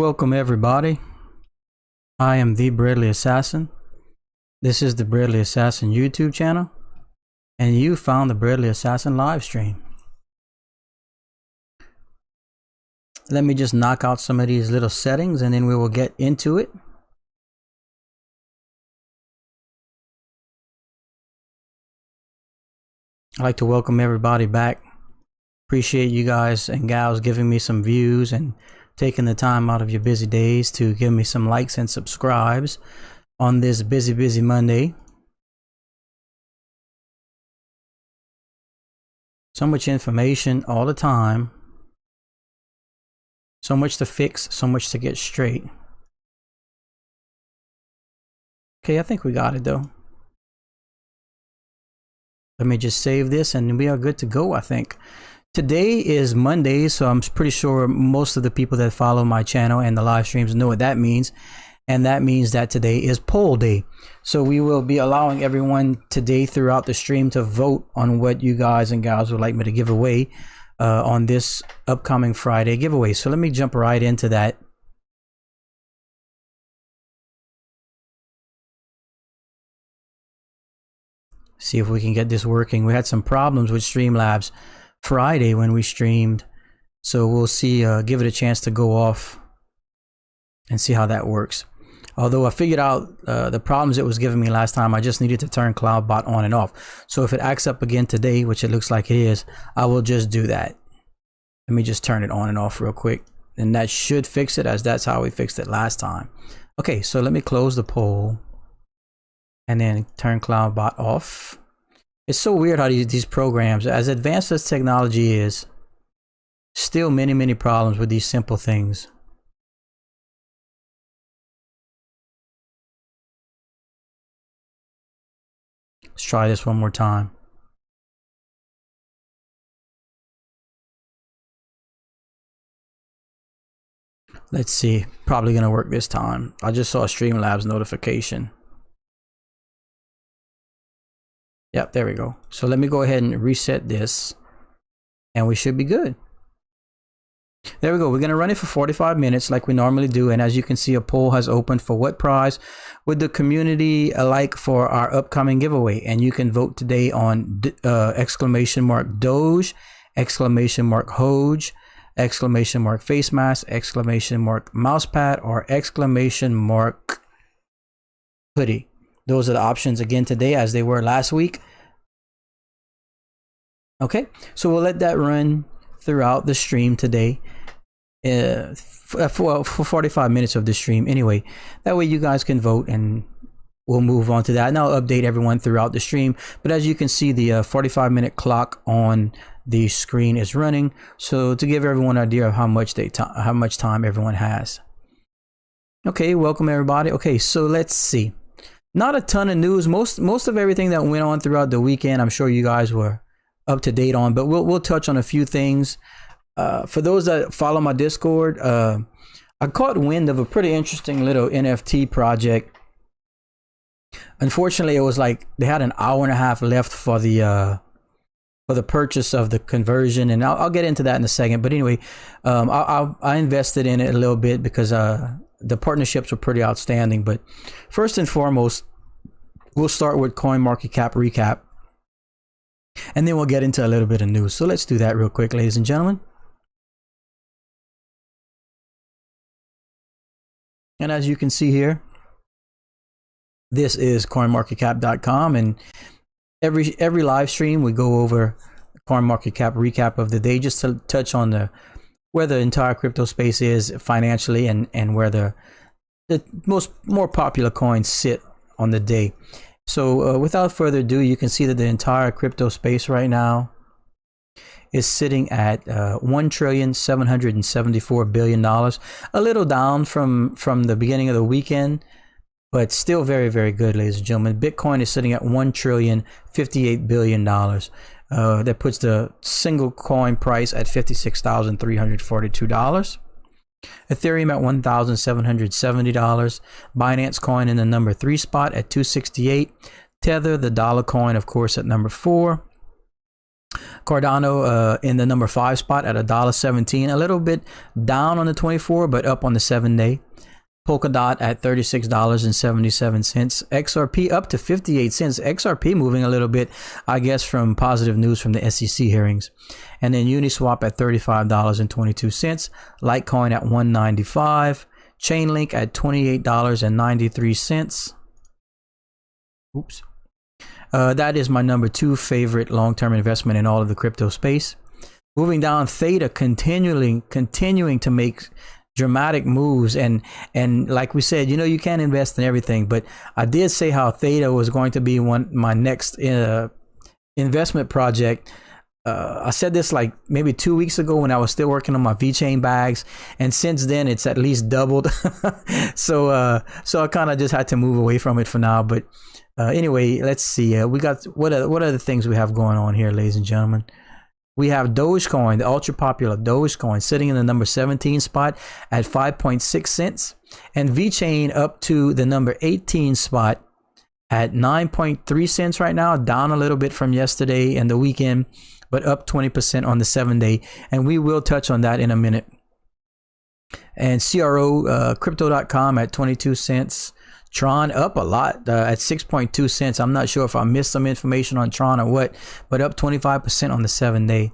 Welcome everybody. I am the Bradley Assassin. This is the Bradley Assassin YouTube channel, and you found the Bradley Assassin live stream. Let me just knock out some of these little settings and then we will get into it. I'd like to welcome everybody back. Appreciate you guys and gals giving me some views and taking the time out of your busy days to give me some likes and subscribes on this busy Monday. So much information all the time. So much to fix, so much to get straight. Okay, I think we got it though. Let me just save this and we are good to go, I think. Today is Monday, so I'm pretty sure most of the people that follow my channel and the live streams know what that means. And that means that today is poll day. So we will be allowing everyone today throughout the stream to vote on what you guys and gals would like me to give away on this upcoming Friday giveaway. So let me jump right into that. See if we can get this working. We had some problems with Streamlabs Friday when we streamed, so we'll see, give it a chance to go off and see how that works. Although I figured out the problems it was giving me last time, I just needed to turn CloudBot on and off. So if it acts up again today, which it looks like it is, I will just do that. Let me just turn it on and off real quick, and that should fix it, as that's how we fixed it last time. Okay, so let me close the poll and then turn CloudBot off. It's so weird how these programs, as advanced as technology is, still many problems with these simple things. Let's try this one more time. Let's see, probably gonna work this time. I just saw a Streamlabs notification. Yep, there we go. So let me go ahead and reset this and we should be good. There we go. We're going to run it for 45 minutes like we normally do. And as you can see, a poll has opened for what prize would the community like for our upcoming giveaway. And you can vote today on exclamation mark Doge, exclamation mark Hoge, exclamation mark face mask, exclamation mark mousepad, or exclamation mark hoodie. Those are the options again today, as they were last week. Okay, so we'll let that run throughout the stream today, for 45 minutes of the stream anyway. That way you guys can vote and we'll move on to that. And I'll update everyone throughout the stream. But as you can see, the 45-minute clock on the screen is running. So to give everyone an idea of how much time everyone has. Okay, welcome everybody. Okay, so let's see. Not a ton of news. Most of everything that went on throughout the weekend, I'm sure you guys were up to date on, but we'll touch on a few things. For those that follow my Discord, I caught wind of a pretty interesting little NFT project. Unfortunately, it was like they had an hour and a half left for the purchase of the conversion, and I'll get into that in a second. But anyway, I invested in it a little bit because the partnerships were pretty outstanding. But first and foremost, we'll start with CoinMarketCap recap, and then we'll get into a little bit of news. So let's do that real quick, ladies and gentlemen. And as you can see here, this is CoinMarketCap.com, and every live stream we go over CoinMarketCap recap of the day, just to touch on where the entire crypto space is financially, and where the more popular coins sit on the day. So without further ado, you can see that the entire crypto space right now is sitting at $1,774 billion, a little down from the beginning of the weekend, but still very good, ladies and gentlemen. Bitcoin is sitting at $1,058 billion. That puts the single coin price at $56,342. Ethereum at $1,770. Binance coin in the number 3 spot at $268. Tether, the dollar coin, of course, at number 4. Cardano in the number 5 spot at $1.17, a little bit down on the 24, but up on the 7-day. Polkadot at $36.77. XRP up to 58 cents. XRP moving a little bit, I guess, from positive news from the SEC hearings. And then Uniswap at $35.22. Litecoin at $195. Chainlink at $28.93. Oops. That is my number 2 favorite long-term investment in all of the crypto space. Moving down, Theta continuing to make dramatic moves, and like we said, you can't invest in everything, but I did say how Theta was going to be my next investment project. I said this like maybe 2 weeks ago when I was still working on my Vechain bags, and since then it's at least doubled. so I kind of just had to move away from it for now. But anyway, let's see. We got what are the things we have going on here, ladies and gentlemen. We have Dogecoin, the ultra popular Dogecoin, sitting in the number 17 spot at 5.6 cents, and Vechain up to the number 18 spot at 9.3 cents right now, down a little bit from yesterday and the weekend, but up 20% on the 7-day, and we will touch on that in a minute. And CRO, crypto.com at 22 cents. Tron up a lot at 6.2 cents. I'm not sure if I missed some information on Tron or what, but up 25% on the 7-day.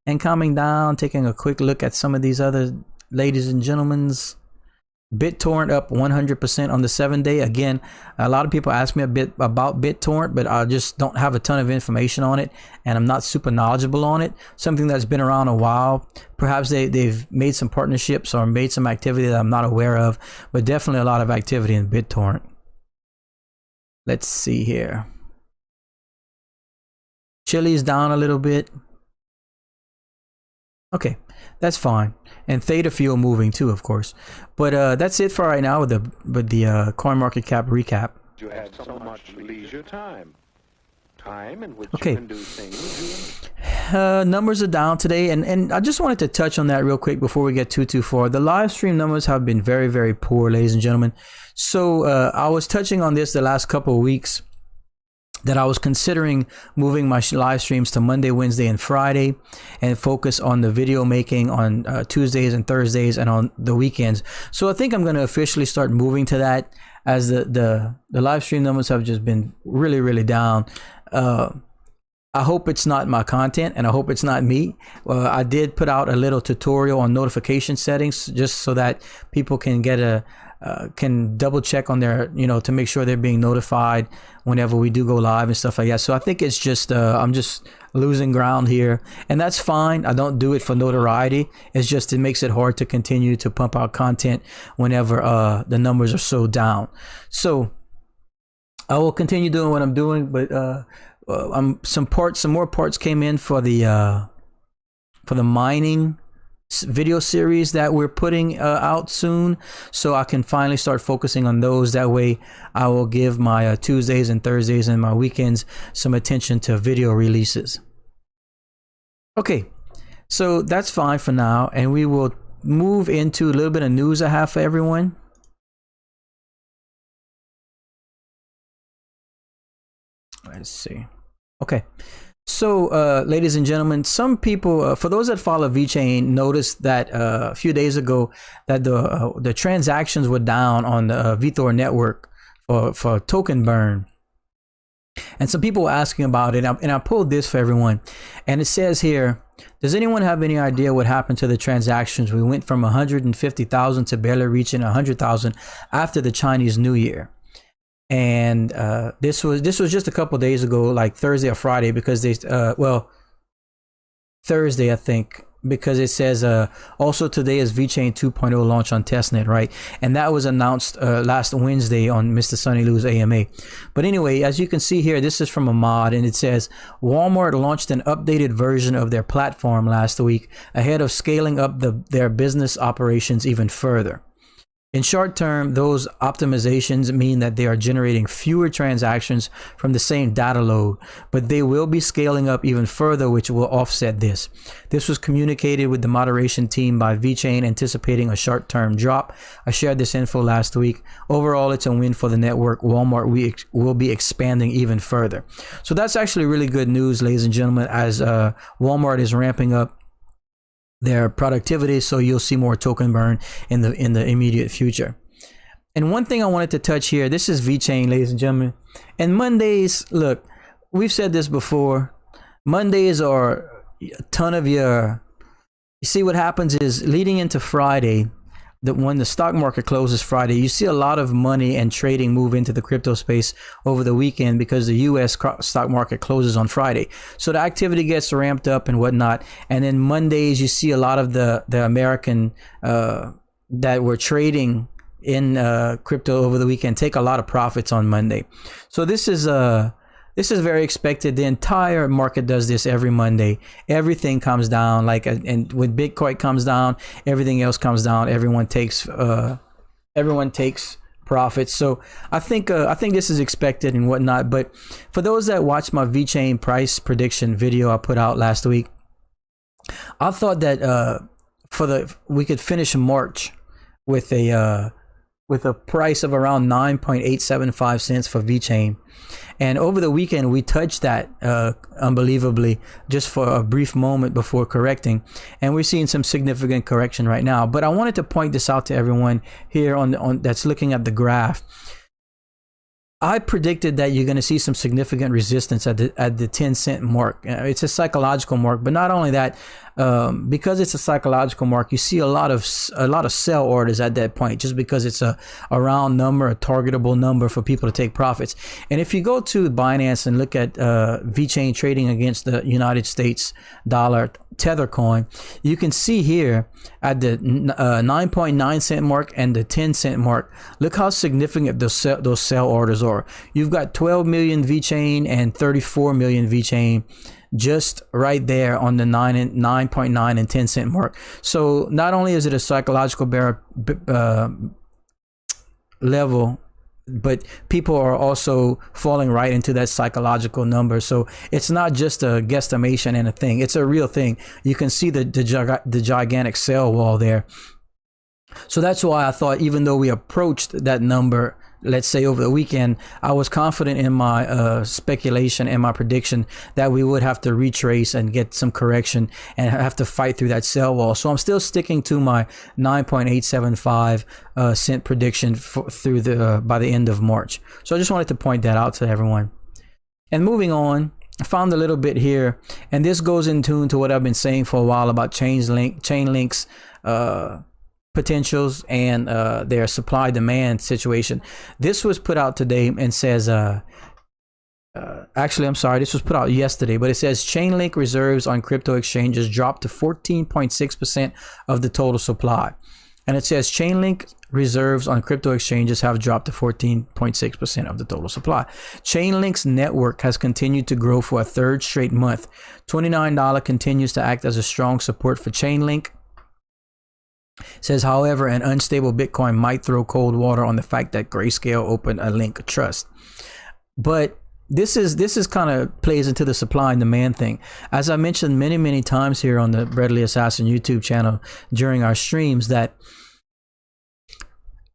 And coming down, taking a quick look at some of these other ladies and gentlemen's. BitTorrent up 100% on the 7-day. Again, a lot of people ask me a bit about BitTorrent, but I just don't have a ton of information on it, and I'm not super knowledgeable on it. Something that's been around a while. Perhaps they've made some partnerships or made some activity that I'm not aware of, but definitely a lot of activity in BitTorrent. Let's see here. Chili's down a little bit. Okay, that's fine. And Theta Fuel moving too, of course. But that's it for right now with the CoinMarketCap recap. You had so much leisure time in which okay. You can do things. Numbers are down today, and I just wanted to touch on that real quick before we get too far. The live stream numbers have been very, very poor, ladies and gentlemen. So I was touching on this the last couple of weeks, that I was considering moving my live streams to Monday, Wednesday, and Friday, and focus on the video making on Tuesdays and Thursdays and on the weekends. So I think I'm going to officially start moving to that, as the live stream numbers have just been really, really down. I hope it's not my content, and I hope it's not me. I did put out a little tutorial on notification settings, just so that people can get can double check on their, to make sure they're being notified whenever we do go live and stuff like that. So I think it's just, I'm just losing ground here, and that's fine. I don't do it for notoriety. It's just, it makes it hard to continue to pump out content whenever the numbers are so down. So I will continue doing what I'm doing, but some more parts came in for the mining video series that we're putting out soon, so I can finally start focusing on those. That way I will give my Tuesdays and Thursdays and my weekends some attention to video releases. Okay, so that's fine for now, and we will move into a little bit of news I have for everyone. Let's see. Okay. So, ladies and gentlemen, some people, for those that follow Vechain, noticed that a few days ago that the transactions were down on the VeThor network for token burn. And some people were asking about it, and I pulled this for everyone. And it says here, does anyone have any idea what happened to the transactions? We went from 150,000 to barely reaching 100,000 after the Chinese New Year. And this was just a couple days ago, like Thursday or Friday, because they Thursday, I think, because it says also today is Vechain 2.0 launch on testnet, right? And that was announced last Wednesday on Mr. Sunny Lou's AMA. But anyway, as you can see here, this is from a mod, and it says Walmart launched an updated version of their platform last week ahead of scaling up their business operations even further. In short term, those optimizations mean that they are generating fewer transactions from the same data load, but they will be scaling up even further, which will offset this. This was communicated with the moderation team by Vechain, anticipating a short-term drop. I shared this info last week. Overall, it's a win for the network. Walmart will be expanding even further. So that's actually really good news, ladies and gentlemen, as Walmart is ramping up their productivity, so you'll see more token burn in the immediate future. And one thing I wanted to touch here, this is Vechain, ladies and gentlemen. And Mondays, look, we've said this before, Mondays are a ton of you see what happens is leading into Friday, that when the stock market closes Friday, you see a lot of money and trading move into the crypto space over the weekend because the US stock market closes on Friday. So the activity gets ramped up and whatnot. And then Mondays, you see a lot of the American that were trading in crypto over the weekend take a lot of profits on Monday. So this is very expected. The entire market does this every Monday. Everything comes down, and when Bitcoin comes down, everything else comes down. Everyone takes profits. So I think this is expected and whatnot. But for those that watched my Vechain price prediction video I put out last week, I thought that we could finish March with a price of around 9.875 cents for Vechain. And over the weekend, we touched that unbelievably just for a brief moment before correcting. And we're seeing some significant correction right now. But I wanted to point this out to everyone here on that's looking at the graph. I predicted that you're going to see some significant resistance at the 10 cent mark. It's a psychological mark, but not only that, because it's a psychological mark, you see a lot of sell orders at that point, just because it's a round number, a targetable number for people to take profits. And if you go to Binance and look at Vechain trading against the United States dollar Tether coin, you can see here at the 9.9 cent mark and the 10 cent mark, look how significant those sell orders are. You've got 12 million Vechain and 34 million Vechain just right there on the 9.9 and 10 cent mark. So not only is it a psychological level, but people are also falling right into that psychological number. So it's not just a guesstimation and a thing. It's a real thing. You can see the gigantic sell wall there. So that's why I thought, even though we approached that number, let's say over the weekend, I was confident in my speculation and my prediction that we would have to retrace and get some correction and have to fight through that sell wall. So I'm still sticking to my 9.875 cent prediction by the end of March. So I just wanted to point that out to everyone. And moving on, I found a little bit here, and this goes in tune to what I've been saying for a while about Chainlink's potentials and their supply demand situation. This was put out today and says actually, I'm sorry, this was put out yesterday, but it says Chainlink reserves on crypto exchanges dropped to 14.6% of the total supply. And it says Chainlink reserves on crypto exchanges have dropped to 14.6% of the total supply. Chainlink's network has continued to grow for a third straight month. $29 continues to act as a strong support for Chainlink. Says, however, an unstable Bitcoin might throw cold water on the fact that Grayscale opened a link of trust. But this is kind of plays into the supply and demand thing. As I mentioned many times here on the Bradley Assassin YouTube channel during our streams, that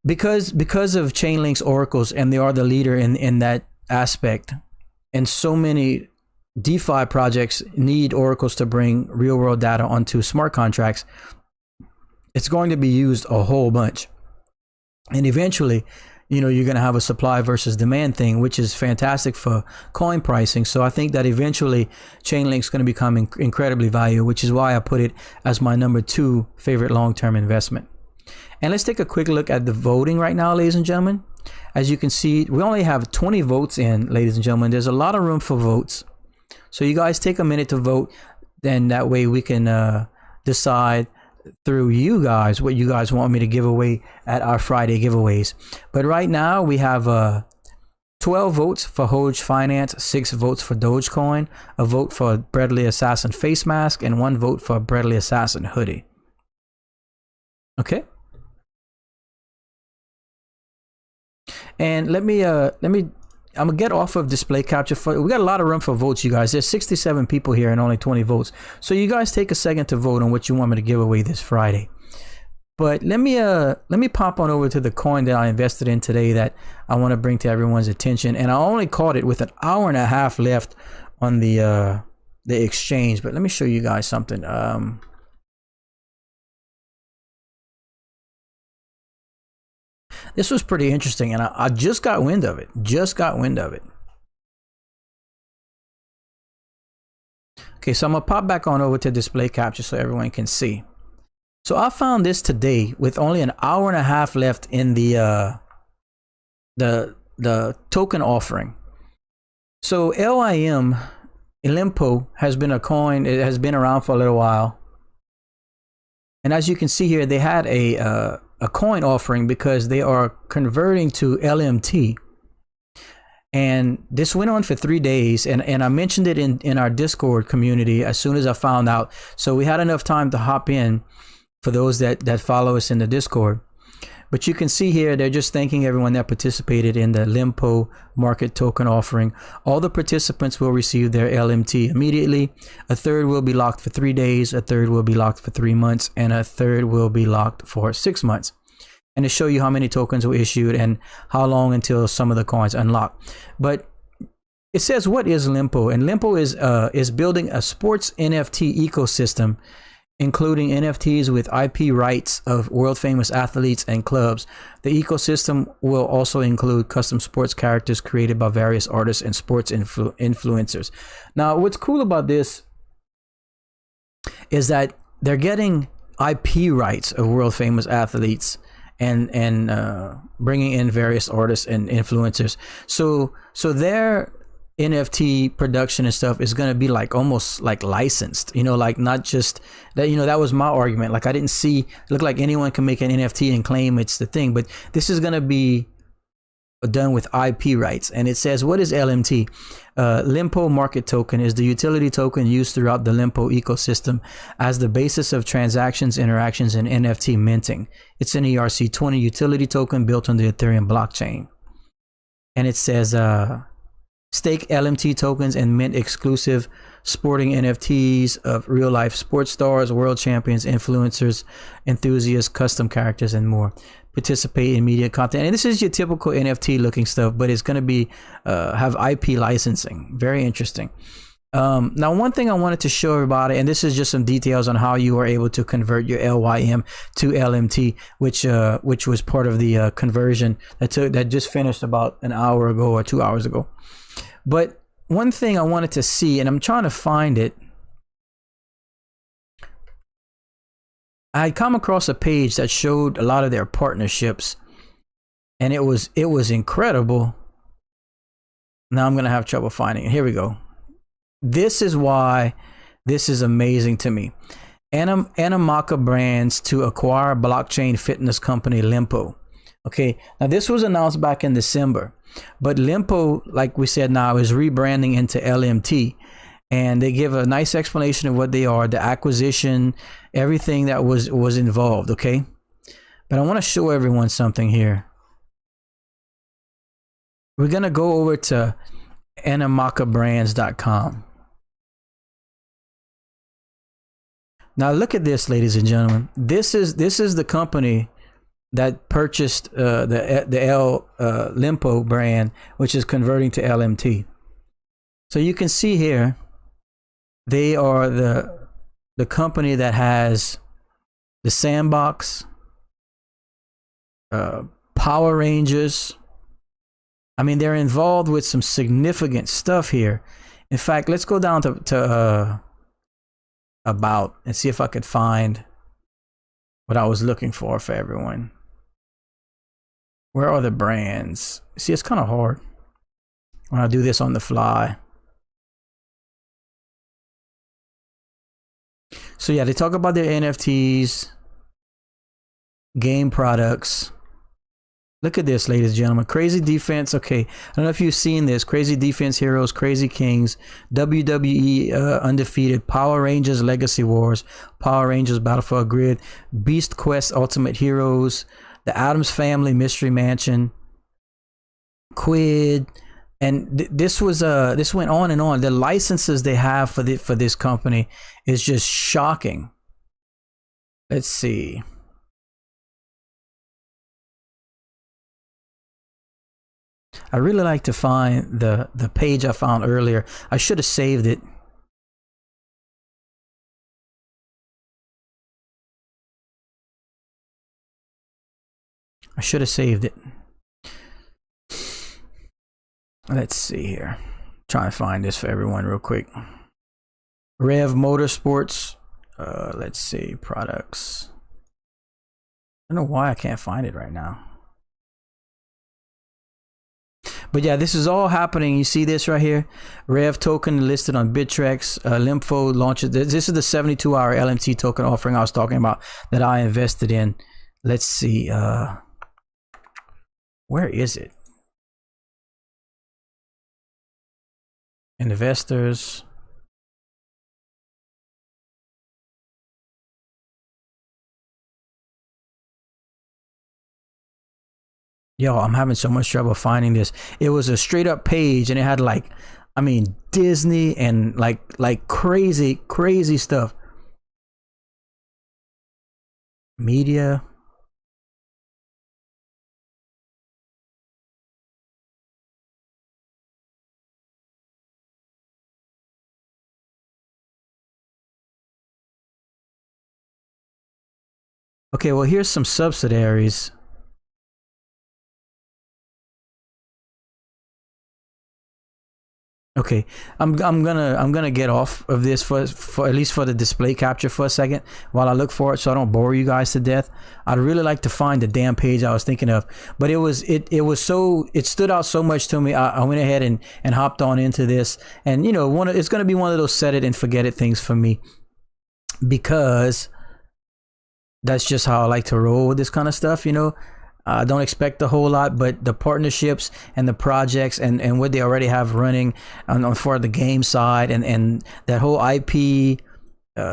because of Chainlink's oracles, and they are the leader in that aspect, and so many DeFi projects need oracles to bring real world data onto smart contracts, it's going to be used a whole bunch. And eventually, you're going to have a supply versus demand thing, which is fantastic for coin pricing. So I think that eventually Chainlink's going to become incredibly valuable, which is why I put it as my number 2 favorite long-term investment. And let's take a quick look at the voting right now, ladies and gentlemen. As you can see, we only have 20 votes in, ladies and gentlemen. There's a lot of room for votes. So you guys take a minute to vote. Then that way we can decide through you guys what you guys want me to give away at our Friday giveaways. But right now we have 12 votes for Hoge Finance, 6 votes for Dogecoin, a vote for Bradley Assassin face mask, and 1 vote for Bradley Assassin hoodie. Okay. And I'm gonna get off of display capture. We got a lot of room for votes, you guys. There's 67 people here and only 20 votes. So you guys take a second to vote on what you want me to give away this Friday. But let me pop on over to the coin that I invested in today that I want to bring to everyone's attention. And I only caught it with an hour and a half left on the exchange. But let me show you guys something. This was pretty interesting, and I just got wind of it. Okay, so I'm gonna pop back on over to display capture so everyone can see. So I found this today with only an hour and a half left in the token offering. So Limpo has been a coin. It has been around for a little while, and as you can see here, they had a coin offering because they are converting to LMT. And this went on for 3 days, and I mentioned it in our Discord community as soon as I found out. So we had enough time to hop in for those that follow us in the Discord. But you can see here, they're just thanking everyone that participated in the Limpo market token offering. All the participants will receive their LMT immediately. A third will be locked for 3 days, a third will be locked for 3 months, and a third will be locked for 6 months. And to show you how many tokens were issued and how long until some of the coins unlock. But it says, what is Limpo? And Limpo is building a sports NFT ecosystem, including NFTs with IP rights of world famous athletes and clubs. The ecosystem will also include custom sports characters created by various artists and sports influencers. Now, what's cool about this is that they're getting IP rights of world famous athletes and bringing in various artists and influencers. So their NFT production and stuff is going to be like almost like licensed, like not just that, that was my argument. Like I didn't see, look like anyone can make an NFT and claim it's the thing, but this is going to be done with IP rights. And it says, what is LMT? Limpo market token is the utility token used throughout the Limpo ecosystem as the basis of transactions, interactions, and NFT minting. It's an ERC20 utility token built on the Ethereum blockchain. And it says, stake LMT tokens and mint exclusive sporting NFTs of real life sports stars, world champions, influencers, enthusiasts, custom characters, and more. Participate in media content. And this is your typical NFT looking stuff, but it's going to be have IP licensing. Very interesting. Now, one thing I wanted to show everybody, and this is just some details on how you are able to convert your LYM to LMT, which was part of the conversion that just finished about an hour ago or 2 hours ago. But one thing I wanted to see, and I'm trying to find it, I had come across a page that showed a lot of their partnerships, and it was incredible. Now I'm gonna have trouble finding it. Here we go. This is why this is amazing to me. Anamaka Brands to acquire blockchain fitness company Limpo. Okay, now this was announced back in December, but Limpo, like we said, now is rebranding into LMT, and they give a nice explanation of what they are, the acquisition, everything that was involved. Okay, but I want to show everyone something here. We're gonna go over to anamakabrands.com. Now look at this, ladies and gentlemen. This is the company that purchased the Limpo brand, which is converting to LMT. So you can see here, they are the company that has the Sandbox, Power Rangers. I mean, they're involved with some significant stuff here. In fact, let's go down to about and see if I could find what I was looking for everyone. Where are the brands? See, it's kind of hard when I do this on the fly. So yeah, they talk about their NFTs, game products. Look at this, ladies and gentlemen. Crazy Defense. Okay, I don't know if you've seen this. Crazy Defense Heroes, Crazy Kings, WWE Undefeated, Power Rangers Legacy Wars, Power Rangers Battle for a Grid, Beast Quest Ultimate Heroes, The Addams Family Mystery Mansion, Quid, and this went on and on. The licenses they have for this company is just shocking. Let's see. I really like to find the page I found earlier. I should have saved it. I should have saved it. Let's see here. Try and find this for everyone real quick. Rev Motorsports. Let's see. Products. I don't know why I can't find it right now. But yeah, this is all happening. You see this right here? Rev token listed on Bittrex. Limpo launches. This is the 72-hour LMT token offering I was talking about that I invested in. Let's see. Where is it? Investors. Yo, I'm having so much trouble finding this. It was a straight up page and it had like, I mean, Disney and like crazy stuff. Media. Okay, well, here's some subsidiaries. Okay, I'm gonna get off of this for at least for the display capture for a second while I look for it, so I don't bore you guys to death. I'd really like to find the damn page I was thinking of, but it stood out so much to me. I went ahead and hopped on into this, and you know, it's gonna be one of those set it and forget it things for me, because that's just how I like to roll with this kind of stuff, you know. I don't expect a whole lot, but the partnerships and the projects and what they already have running on for the game side, and that whole IP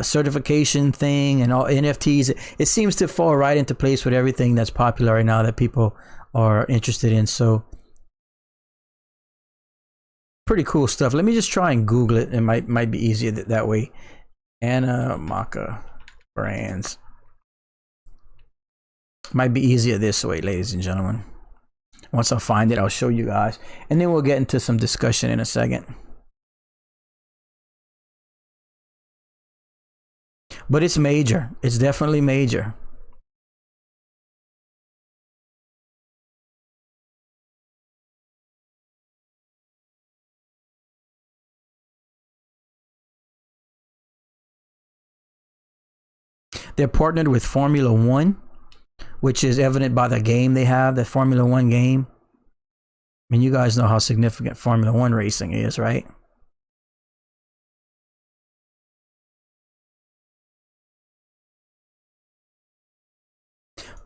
certification thing and all NFTs, it seems to fall right into place with everything that's popular right now that people are interested in. So pretty cool stuff. Let me just try and Google it. It might be easier that way. Anamaka brands. Might be easier this way, ladies and gentlemen. Once I find it, I'll show you guys, and then we'll get into some discussion in a second. But it's major. It's definitely major. They're partnered with Formula One, which is evident by the game they have, the Formula One game. I mean, you guys know how significant Formula One racing is, right?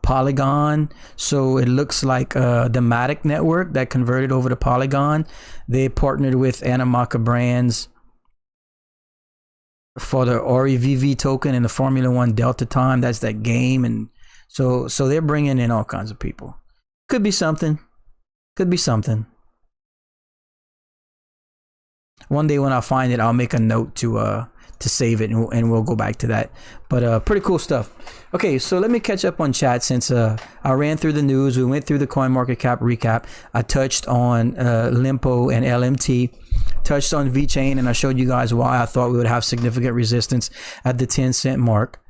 Polygon. So it looks like the Matic network that converted over to Polygon. They partnered with Anamaka Brands for the REVV token and the Formula One Delta Time. That's that game. And so they're bringing in all kinds of people. Could be something. Could be something. One day when I find it, I'll make a note to save it, and we'll go back to that. But pretty cool stuff. Okay, so let me catch up on chat since I ran through the news. We went through the CoinMarketCap recap. I touched on Limpo and LMT. Touched on Vechain, and I showed you guys why I thought we would have significant resistance at the 10-cent mark.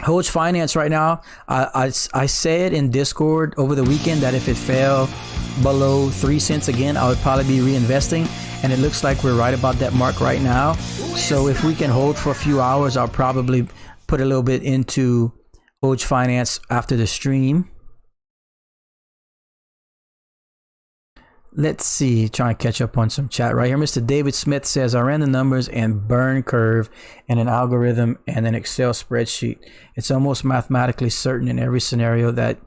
Hoge Finance right now, I said in Discord over the weekend that if it fell below 3 cents again, I would probably be reinvesting, and it looks like we're right about that mark right now. So if we can hold for a few hours, I'll probably put a little bit into Hoge Finance after the stream. Let's see, trying to catch up on some chat right here. Mr. David Smith says, I ran the numbers and burn curve in an algorithm and an Excel spreadsheet. It's almost mathematically certain in every scenario that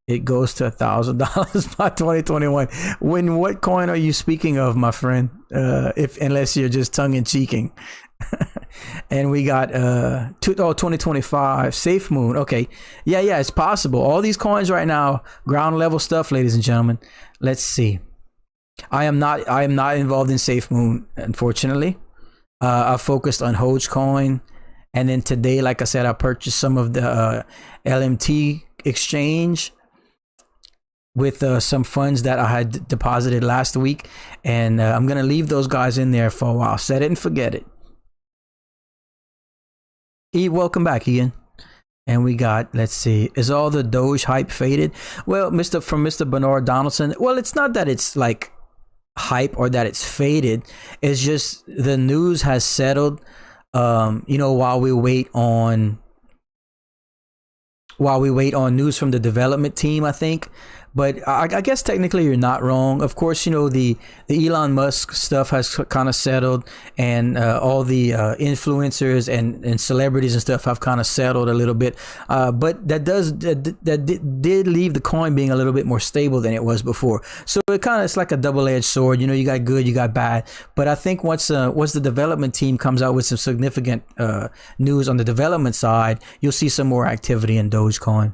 it goes to $1,000 by 2021. What coin are you speaking of, my friend? Unless you're just tongue-in-cheeking. And we got 2025 Safe Moon. Okay, yeah, it's possible. All these coins right now, ground level stuff, ladies and gentlemen. Let's see. I am not involved in Safe Moon, unfortunately. I focused on Hoge coin, and then today, like I said, I purchased some of the LMT exchange with some funds that I had deposited last week, and I'm gonna leave those guys in there for a while. Set it and forget it. Welcome back, Ian. And we got, let's see, is all the Doge hype faded? Well, from Mr. Bernard Donaldson. Well, it's not that it's like hype or that it's faded. It's just the news has settled. While we wait on news from the development team, I think. But I guess technically you're not wrong. Of course, the Elon Musk stuff has kind of settled, and all the influencers and celebrities and stuff have kind of settled a little bit. But that did leave the coin being a little bit more stable than it was before. So it's like a double-edged sword. You got good, you got bad. But I think once the development team comes out with some significant news on the development side, you'll see some more activity in Dogecoin.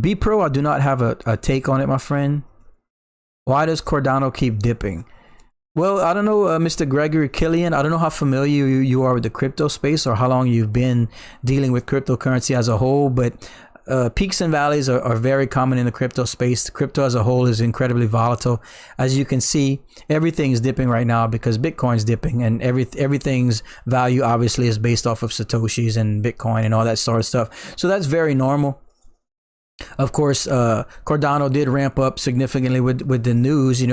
B Pro, I do not have a take on it, my friend. Why does Cardano keep dipping? Well, I don't know, Mr. Gregory Killian. I don't know how familiar you are with the crypto space or how long you've been dealing with cryptocurrency as a whole, but peaks and valleys are very common in the crypto space. The crypto as a whole is incredibly volatile. As you can see, everything is dipping right now because Bitcoin's dipping, and everything's value obviously is based off of Satoshis and Bitcoin and all that sort of stuff. So that's very normal. Of course, Cardano did ramp up significantly with the news,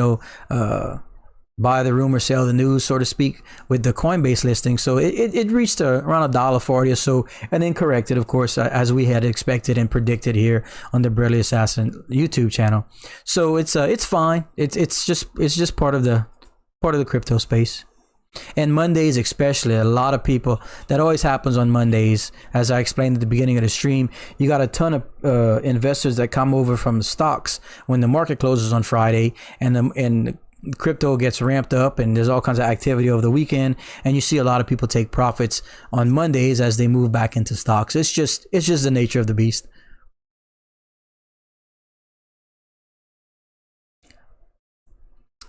buy the rumor, sell the news, so to speak, with the Coinbase listing. So it reached around $1.40 or so, and then corrected, of course, as we had expected and predicted here on the Brilliant Assassin YouTube channel. So it's fine. It's just part of the crypto space. And Mondays especially, a lot of people, that always happens on Mondays. As I explained at the beginning of the stream, you got a ton of investors that come over from the stocks when the market closes on Friday, and crypto gets ramped up, and there's all kinds of activity over the weekend, and you see a lot of people take profits on Mondays as they move back into stocks. It's just the nature of the beast.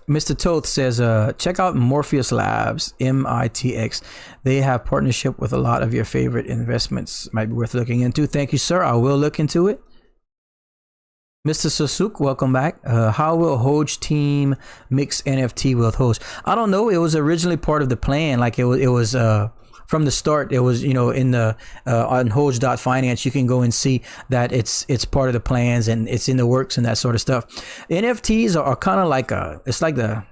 Mr. Toth says, check out Morpheus Labs, MITX. They have partnership with a lot of your favorite investments. Might be worth looking into. Thank you, sir. I will look into it. Mr. Sasuk, welcome back. How will Hoge team mix NFT with Hoge? I don't know. It was originally part of the plan. Like it was from the start. It was, in the on Hoge.finance, you can go and see that it's part of the plans and it's in the works and that sort of stuff. NFTs are kind of like it's like the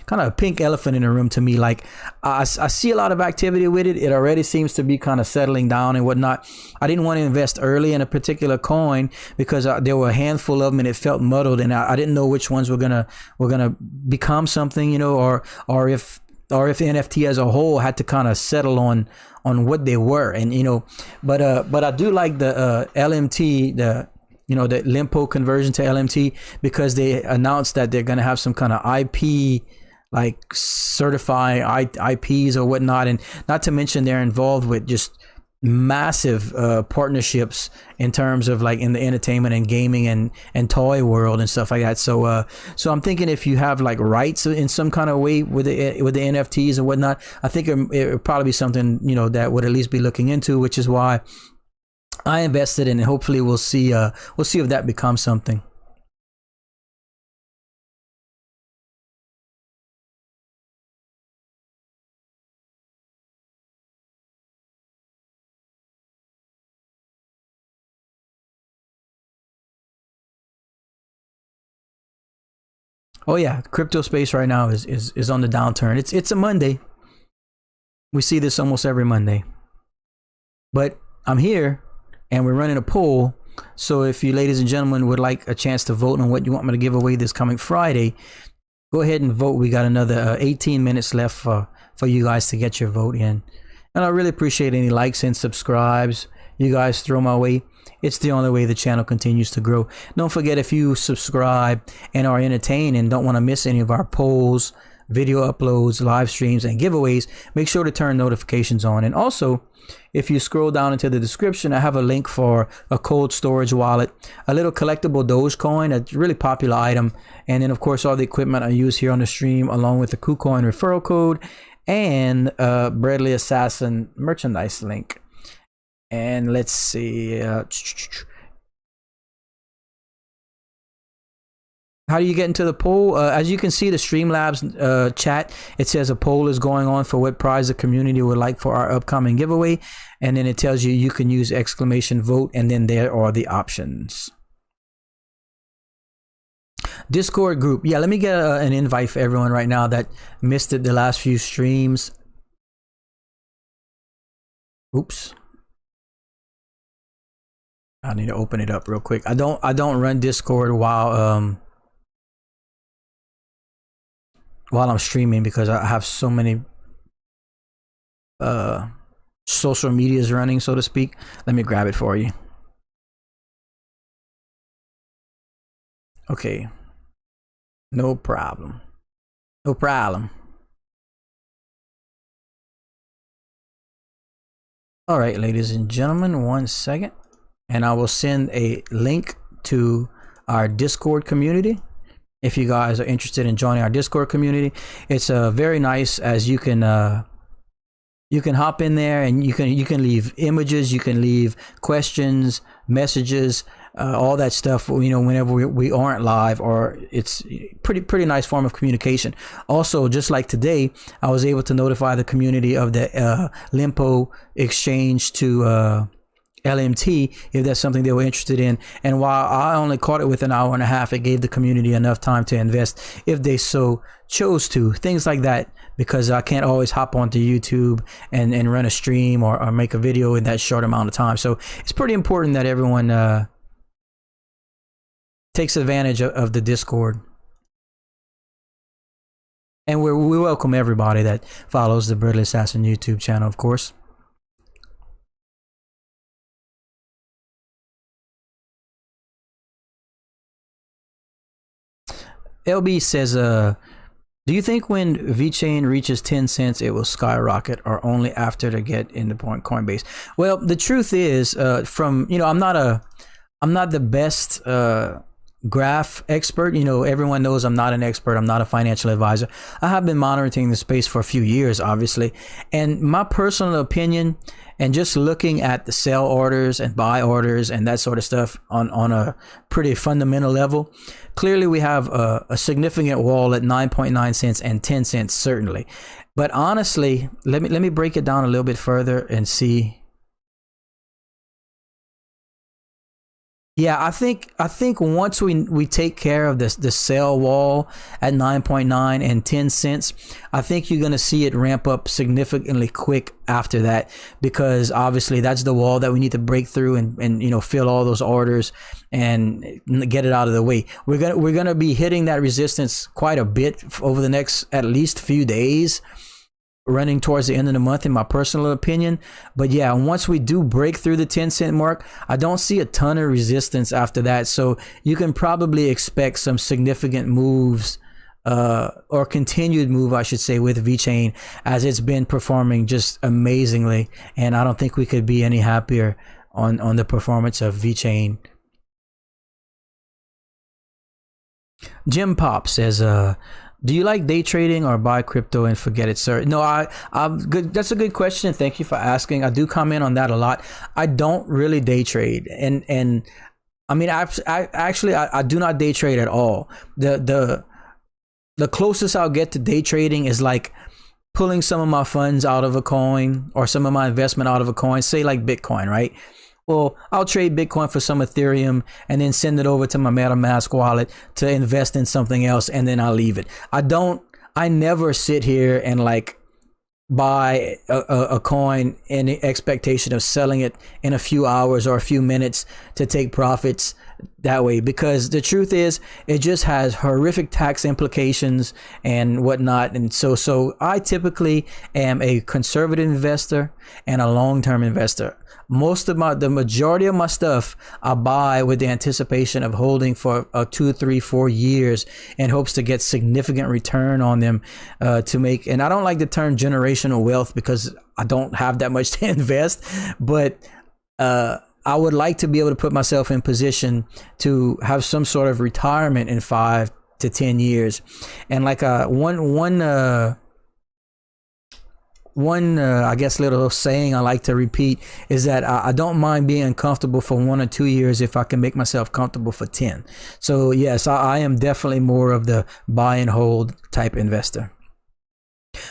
kind of a pink elephant in the room to me. Like I see a lot of activity with it. It already seems to be kind of settling down and whatnot. I didn't want to invest early in a particular coin because there were a handful of them and it felt muddled, and I didn't know which ones were gonna become something, or if NFT as a whole had to kind of settle on what they were. And but I do like the LMT, the Limpo conversion to LMT, because they announced that they're going to have some kind of IP, like certify IPs or whatnot, and not to mention they're involved with just massive partnerships in terms of like in the entertainment and gaming and toy world and stuff like that. So I'm thinking if you have like rights in some kind of way with the NFTs and whatnot, I think it would probably be something that would at least be looking into, which is why I invested in it. Hopefully we'll see if that becomes something. Oh yeah, crypto space right now is on the downturn. It's a Monday. We see this almost every Monday. But I'm here and we're running a poll. So if you ladies and gentlemen would like a chance to vote on what you want me to give away this coming Friday, go ahead and vote. We got another 18 minutes left for you guys to get your vote in. And I really appreciate any likes and subscribes you guys throw my way. It's the only way the channel continues to grow. Don't forget, if you subscribe and are entertained and don't want to miss any of our polls, video uploads, live streams, and giveaways. Make sure to turn notifications on. And also, if you scroll down into the description, I have a link for a cold storage wallet, a little collectible Dogecoin, a really popular item, and then of course all the equipment I use here on the stream, along with the KuCoin referral code and Bradley Assassin merchandise link. And let's see, how do you get into the poll? As you can see, the Streamlabs chat, it says a poll is going on for what prize the community would like for our upcoming giveaway. And then it tells you can use exclamation vote, and then there are the options. Discord group. Yeah, let me get an invite for everyone right now that missed it the last few streams. Oops. I need to open it up real quick. I don't run Discord while I'm streaming, because I have so many social medias running, so to speak. Let me grab it for you. Okay. No problem. No problem. All right, ladies and gentlemen, 1 second. And I will send a link to our Discord community. If you guys are interested in joining our Discord community, it's very nice, as you can hop in there and you can leave images, you can leave questions, messages, all that stuff. Whenever we aren't live, or it's pretty nice form of communication. Also, just like today, I was able to notify the community of the Limpo exchange to LMT if that's something they were interested in. And while I only caught it with an hour and a half, it gave the community enough time to invest if they so chose to. Things like that, because I can't always hop onto YouTube and run a stream or make a video in that short amount of time. So it's pretty important that everyone takes advantage of the Discord. And we welcome everybody that follows the Bradley Assassin YouTube channel, of course. LB says, do you think when Vechain reaches 10 cents, it will skyrocket, or only after to get into Coinbase? Well, the truth is, I'm not the best graph expert. Everyone knows I'm not an expert. I'm not a financial advisor. I have been monitoring the space for a few years, obviously. And my personal opinion, and just looking at the sell orders and buy orders and that sort of stuff on a pretty fundamental level, clearly we have a significant wall at 9.9 cents and 10 cents, certainly. But honestly, let me break it down a little bit further and see. Yeah, I think once we take care of the sell wall at 9.9 and 10 cents, I think you're going to see it ramp up significantly quick after that, because obviously that's the wall that we need to break through and fill all those orders and get it out of the way. We're going to be hitting that resistance quite a bit over the next at least few days, running towards the end of the month, in my personal opinion. But yeah, once we do break through the 10 cent mark, I don't see a ton of resistance after that. So you can probably expect some significant moves, or continued move, I should say, with Vechain, as it's been performing just amazingly. And I don't think we could be any happier on the performance of Vechain. Jim Pop says, do you like day trading or buy crypto and forget it, sir? No, I'm good. That's a good question. Thank you for asking. I do comment on that a lot. I don't really day trade, and I mean, I do not day trade at all. The closest I'll get to day trading is like pulling some of my funds out of a coin, or some of my investment out of a coin, say like Bitcoin, right? Well, I'll trade Bitcoin for some Ethereum and then send it over to my MetaMask wallet to invest in something else, and then I'll leave it. I never sit here and like buy a coin in the expectation of selling it in a few hours or a few minutes to take profits that way, because the truth is it just has horrific tax implications and whatnot. And so I typically am a conservative investor and a long-term investor. The majority of my stuff I buy with the anticipation of holding for 2, 3, 4 years in hopes to get significant return on them, to make, and I don't like the term generational wealth because I don't have that much to invest, but I would like to be able to put myself in position to have some sort of retirement in 5 to 10 years. And like one I guess little saying I like to repeat is that I don't mind being uncomfortable for 1 or 2 years if I can make myself comfortable for 10. So yes, I am definitely more of the buy and hold type investor,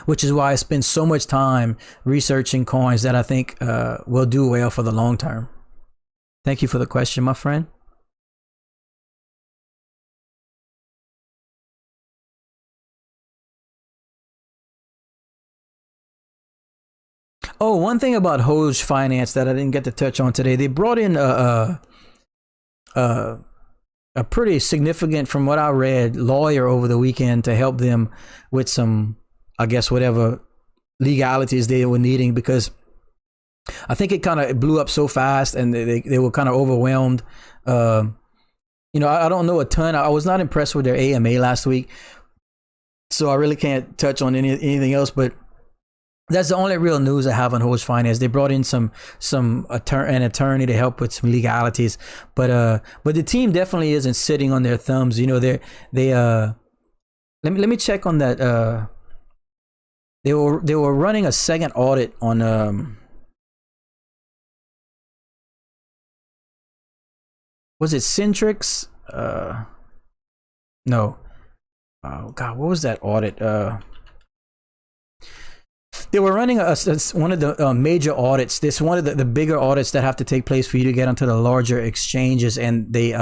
which is why I spend so much time researching coins that I think will do well for the long term. Thank you for the question, my friend. Oh, one thing about Hoge Finance that I didn't get to touch on today, they brought in a pretty significant, from what I read, lawyer over the weekend to help them with some, I guess, whatever legalities they were needing, because I think it kind of blew up so fast and they were kind of overwhelmed. I don't know a ton. I was not impressed with their AMA last week, so I really can't touch on anything else, but that's the only real news I have on Hoge Finance. They brought in an attorney to help with some legalities, but the team definitely isn't sitting on their thumbs. Let me check on that. They were running a second audit on was it Centrix? No. Oh God, what was that audit? They were running one of the major audits. This one of the bigger audits that have to take place for you to get onto the larger exchanges, and they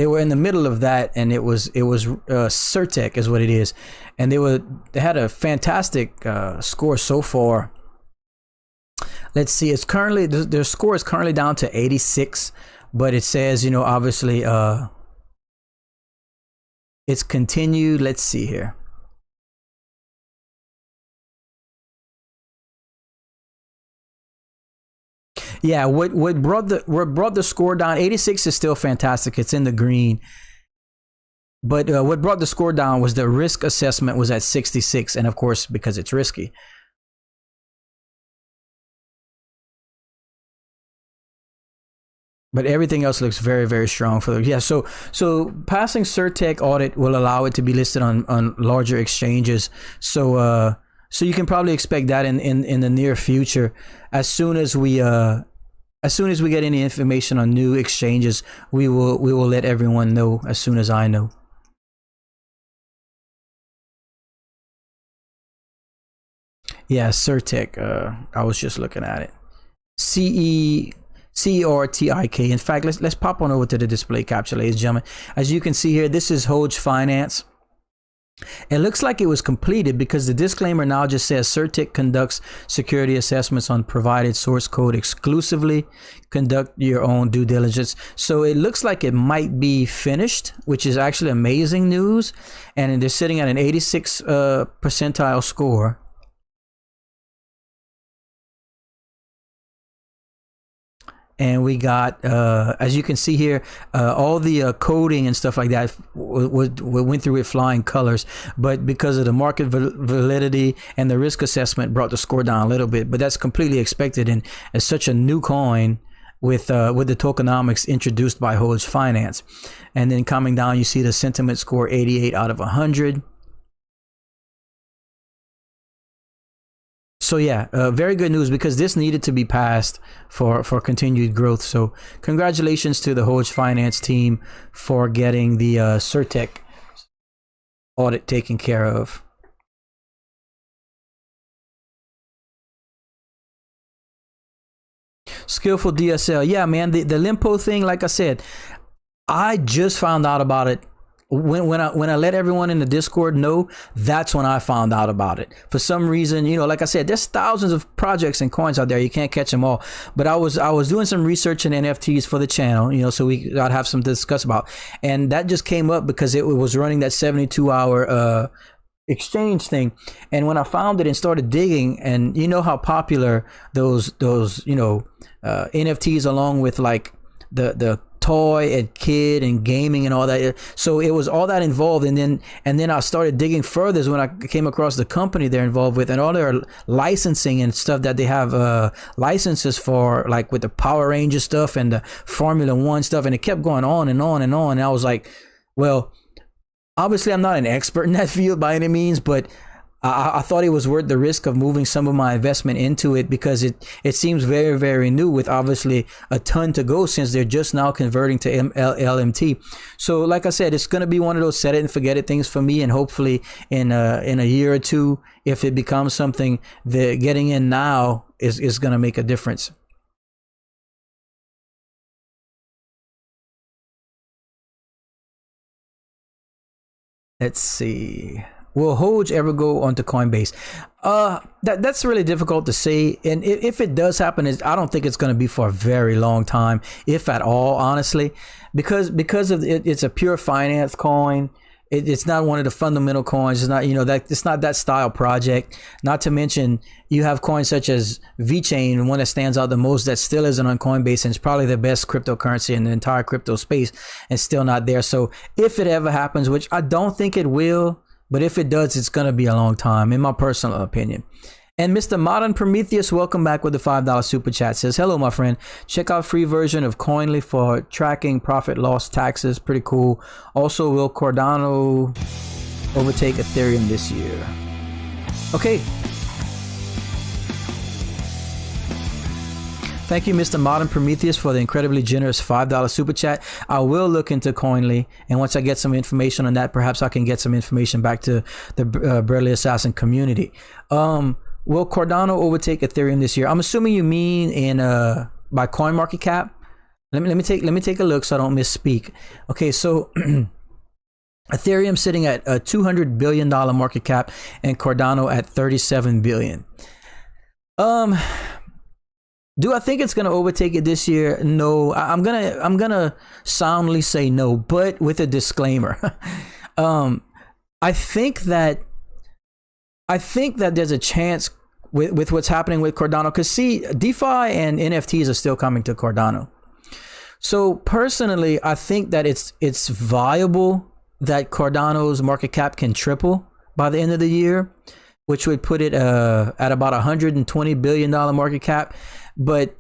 were in the middle of that, and it was Certec is what it is, and they had a fantastic score so far. Let's see, it's currently their score is currently down to 86, but it says, obviously it's continued. Let's see here. Yeah, what brought the score down? 86 is still fantastic. It's in the green. But what brought the score down was the risk assessment was at 66, and of course, because it's risky. But everything else looks very, very strong for them. Yeah, so passing Certec audit will allow it to be listed on larger exchanges. So you can probably expect that in the near future. As soon as we get any information on new exchanges, we will let everyone know as soon as I know. Yeah, Certec. I was just looking at it. CERTIK. In fact, let's pop on over to the display capture, ladies and gentlemen. As you can see here, this is Hoge Finance. It looks like it was completed because the disclaimer now just says Certec conducts security assessments on provided source code exclusively. Conduct your own due diligence. So it looks like it might be finished, which is actually amazing news. And they're sitting at an 86 percentile score. And we got, as you can see here, all the coding and stuff like that went through with flying colors. But because of the market validity and the risk assessment, brought the score down a little bit. But that's completely expected, and as such a new coin with the tokenomics introduced by Hoge Finance. And then coming down, you see the sentiment score 88 out of 100. So yeah, very good news, because this needed to be passed for continued growth. So congratulations to the Hoge Finance team for getting the Certec audit taken care of. Skillful DSL. Yeah, man, the Limpo thing, like I said, I just found out about it when I let everyone in the Discord know, that's when I found out about it. For some reason, like I said, there's thousands of projects and coins out there. You can't catch them all. But I was doing some research in NFTs for the channel, so we gotta have some to discuss about. And that just came up because it was running that 72-hour exchange thing. And when I found it and started digging, and you know how popular those NFTs, along with like the toy and kid and gaming and all that, so it was all that involved. And then I started digging further when I came across the company they're involved with and all their licensing and stuff that they have licenses for, like with the Power Ranger stuff and the Formula One stuff, and it kept going on and on and on. And I was like, well, obviously I'm not an expert in that field by any means, but I thought it was worth the risk of moving some of my investment into it, because it seems very, very new, with obviously a ton to go since they're just now converting to LMT. So like I said, it's going to be one of those set it and forget it things for me. And hopefully in a year or two, if it becomes something, the getting in now is going to make a difference. Let's see. Will Hoge ever go onto Coinbase? That's really difficult to say. And if it does happen, I don't think it's going to be for a very long time, if at all, honestly, because of it's a pure finance coin. It's not one of the fundamental coins. It's not, it's not that style project. Not to mention, you have coins such as Vechain, one that stands out the most that still isn't on Coinbase, and it's probably the best cryptocurrency in the entire crypto space, and still not there. So if it ever happens, which I don't think it will, but if it does, it's going to be a long time, in my personal opinion. And Mr. Modern Prometheus, welcome back with the $5 super chat. Says, hello, my friend. Check out free version of Coinly for tracking profit loss taxes. Pretty cool. Also, will Cardano overtake Ethereum this year? Okay. Thank you, Mr. Modern Prometheus, for the incredibly generous $5 super chat. I will look into Coinly, and once I get some information on that, perhaps I can get some information back to the Burly Assassin community. Will Cardano overtake Ethereum this year? I'm assuming you mean in by CoinMarketCap. Let me take a look so I don't misspeak. Okay, so Ethereum sitting at a $200 billion market cap, and Cardano at $37 billion. Do I think it's going to overtake it this year? No, I'm gonna soundly say no, but with a disclaimer. I think that there's a chance with what's happening with Cardano, because see, DeFi and NFTs are still coming to Cardano. So personally, I think that it's viable that Cardano's market cap can triple by the end of the year, which would put it at about $120 billion market cap. But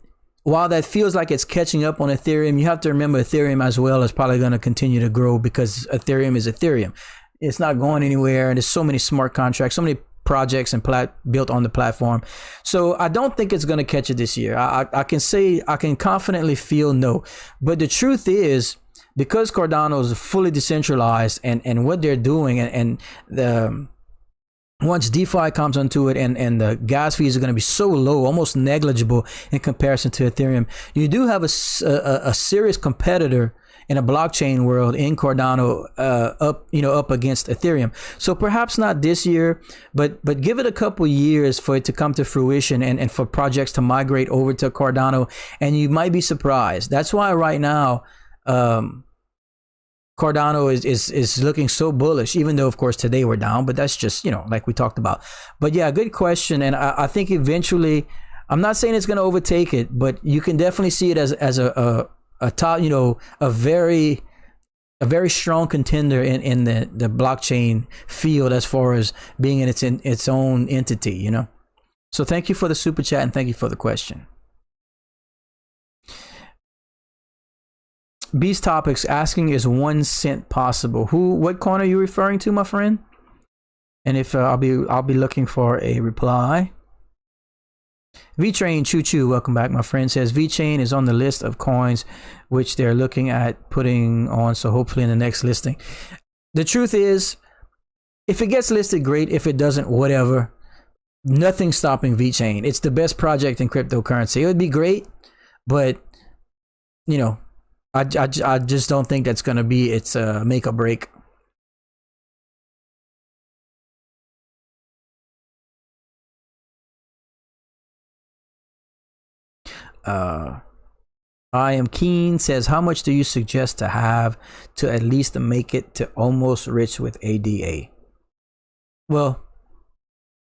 while that feels like it's catching up on Ethereum, you have to remember Ethereum as well is probably going to continue to grow, because Ethereum is Ethereum. It's not going anywhere, and there's so many smart contracts, so many projects and built on the platform. So I don't think it's going to catch it this year. I can confidently feel no. But the truth is, because Cardano is fully decentralized, and what they're doing, and the once DeFi comes onto it, and the gas fees are going to be so low, almost negligible in comparison to Ethereum, you do have a serious competitor in a blockchain world in Cardano, up against Ethereum. So perhaps not this year, but give it a couple years for it to come to fruition, and for projects to migrate over to Cardano, and you might be surprised. That's why right now, Cardano is looking so bullish, even though of course today we're down, but that's just, like we talked about. But yeah, good question. And I think eventually, I'm not saying it's going to overtake it, but you can definitely see it as a top, a very strong contender in the blockchain field, as far as being in its own entity, So thank you for the super chat, and thank you for the question. Beast Topics asking, is 1 cent possible? What coin are you referring to, my friend? And if I'll be looking for a reply. Vechain Choo Choo, welcome back, my friend, says Vechain is on the list of coins which they're looking at putting on, so hopefully in the next listing. The truth is, if it gets listed, great. If it doesn't, whatever. Nothing's stopping Vechain. It's the best project in cryptocurrency. It would be great, but I just don't think that's going to be its make or break. I am keen says, how much do you suggest to have to at least make it to almost rich with ADA? Well,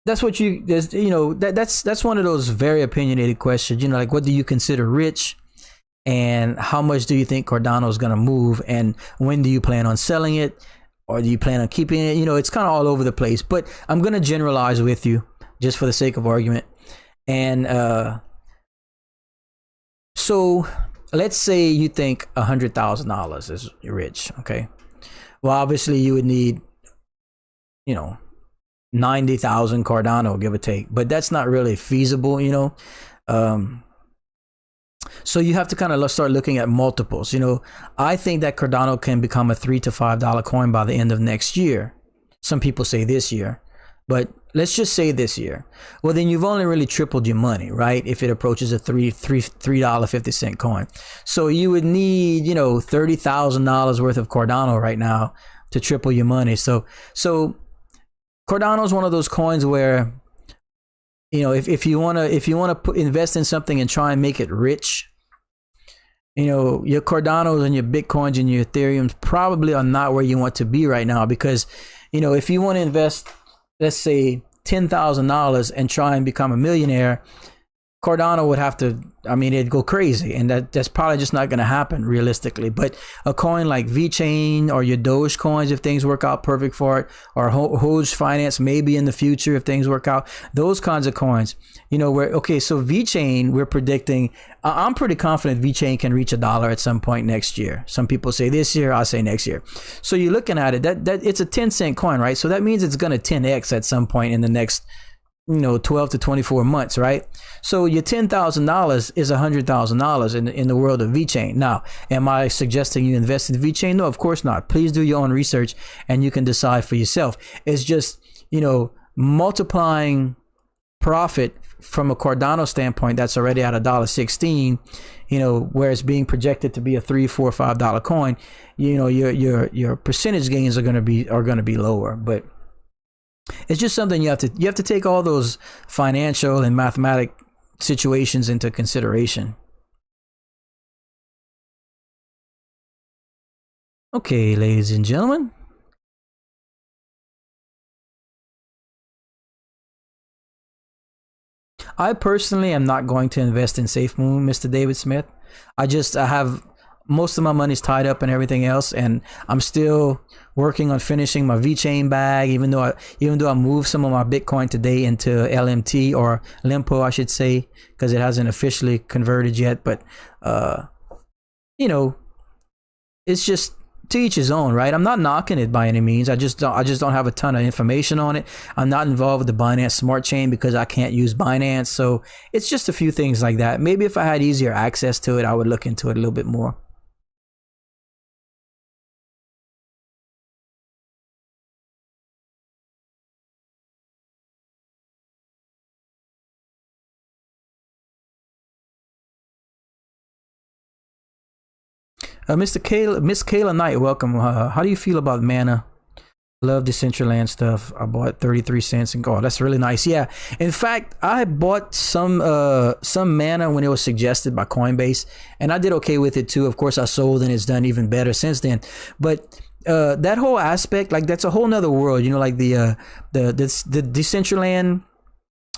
that's what that's one of those very opinionated questions. Like, what do you consider rich, and how much do you think Cardano is going to move, and when do you plan on selling it, or do you plan on keeping it? It's kind of all over the place. But I'm going to generalize with you just for the sake of argument. And so let's say you think $100,000 is rich. Okay. Well, obviously you would need, 90,000 Cardano, give or take, but that's not really feasible, so you have to kind of start looking at multiples. I think that Cardano can become a $3 to $5 coin by the end of next year. Some people say this year, but let's just say this year. Well, then you've only really tripled your money, right? If it approaches a $3.50 coin. So you would need, $30,000 worth of Cardano right now to triple your money. So Cardano is one of those coins where, if you want to invest in something and try and make it rich, your Cardanos and your Bitcoins and your Ethereums probably are not where you want to be right now, because, if you want to invest, let's say $10,000 and try and become a millionaire, Cardano would have to, it'd go crazy, and that's probably just not going to happen realistically. But a coin like Vechain or your Dogecoins, if things work out perfect for it, or Hoge Finance maybe in the future if things work out, those kinds of coins, so Vechain, we're predicting, I'm pretty confident Vechain can reach $1 at some point next year. Some people say this year, I say next year. So you're looking at it, that it's a 10-cent coin, right? So that means it's going to 10x at some point in the next 12 to 24 months, right? So your $10,000 is $100,000 in the world of Vechain. Now, am I suggesting you invest in Vechain? No, of course not. Please do your own research and you can decide for yourself. It's just, multiplying profit from a Cardano standpoint that's already at $1.16, where it's being projected to be a $3, $4, $5 coin, your percentage gains are going to be lower. But it's just something you have to take all those financial and mathematic situations into consideration. Okay, ladies and gentlemen. I personally am not going to invest in SafeMoon, Mr. David Smith. I have most of my money's tied up and everything else, and I'm still working on finishing my Vechain bag, even though I moved some of my Bitcoin today into LMT, or Limpo, I should say, because it hasn't officially converted yet. But it's just to each his own, right? I'm not knocking it by any means. I just don't have a ton of information on it. I'm not involved with the Binance Smart Chain because I can't use Binance. So it's just a few things like that. Maybe if I had easier access to it, I would look into it a little bit more. Miss Kayla Knight, welcome. How do you feel about Mana? Love Decentraland stuff. I bought 33 cents and that's really nice. Yeah. In fact, I bought some Mana when it was suggested by Coinbase, and I did okay with it too. Of course, I sold and it's done even better since then. But that whole aspect, like, that's a whole nother world, like the Decentraland